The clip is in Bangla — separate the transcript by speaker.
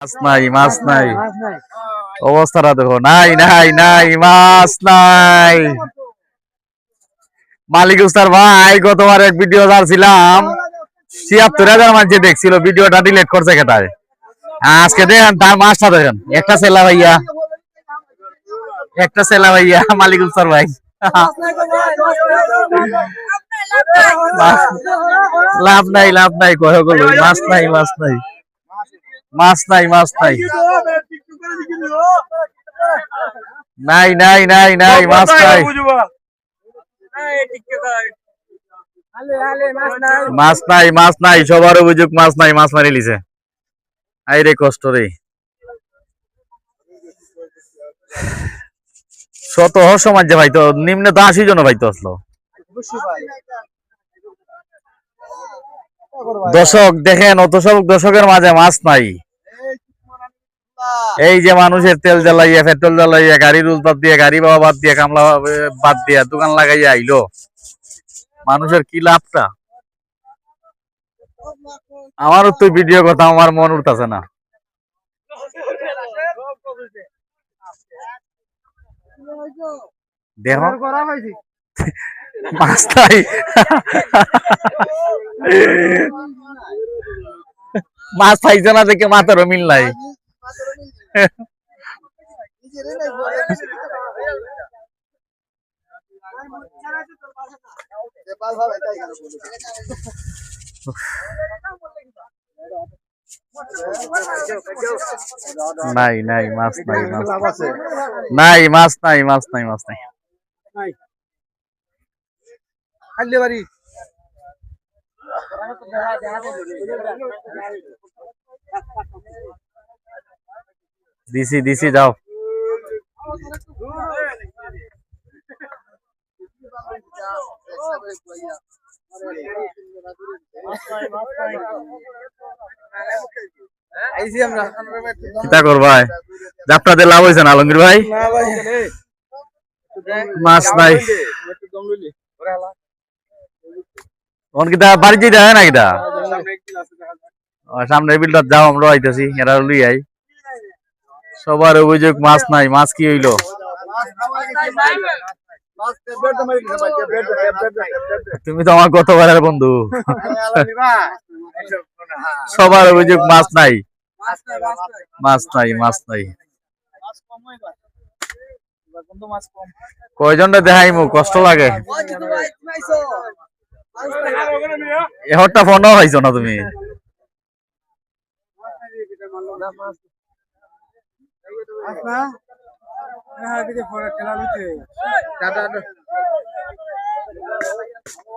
Speaker 1: মাছ নাই, মাছ নাই, অবস্থাটা দেখো, নাই নাই নাই, মাছ নাই। মালিক উস্তার ভাই গতবার এক ভিডিও ছাড়ছিলাম, ৭৬,০০০ মানুষ দেখছিল, ভিডিওটা ডিলিট করছে কেটায়। আজকে দেখেন তার মাছটা দেখেন, একটা সেলা ভাইয়া, একটা সেলা ভাইয়া মালিক উস্তার ভাই। লাভ নাই, লাভ নাই, কয় গেল মাছ নাই, মাছ নাই, মাছ নাই, মাছ নাই, নাই নাই নাই নাই, মাছ নাই, মাছ নাই, মাছ নাই, সবার অভিযোগ মাছ নাই, মাছ মারি লিছে। আই রে কষ্ট রে, শত সমাজ যে ভাই তো নিম্নে তো ৮০ জন ভাই তো আসলো। দর্শক দেখেন, অত সব দর্শকের মাঝে মাছ নাই। এই যে মানুষের তেল জ্বালাইয়া, পেট্রোল জ্বালাইয়া, গাড়ির রুল বাদ দিয়ে, গাড়ি বাবা বাদ দিয়ে, কামলা বাদ দিয়া, দোকান লাগাইয়া আইলো, মানুষের কি লাভটা? আমারও তো ভিডিও কথা আমার মন উঠতেছে না। দেখো মাছ নাই, মাছ পাইছে না দেখে মাথারও মিল নাই। নাই নাই, মাছ নাই, মাছ নাই, মাছ নাই, মাছ নাই, মাছ নাই। দিছি দিছি, যাও। চিন্তা করবাই যাত্রাতে লাভ হয়েছে না আলমগীর ভাই? মাছ নাই, বাড়ি যেতে হয় না কিটা সামনে বিলটা যাও, আমরা আইতেছি, এরা লুই আই। সবার অভিযোগ মাছ নাই, মাছ কি হইলো? তুমি তো আমার গতবারের বন্ধু। সবার অভিযোগ মাছ নাই, মাছ নাই, মাছ নাই। কয়জনটা দেখাইমু, কষ্ট লাগে। এহরটা ফোনও পাইছো না তুমি?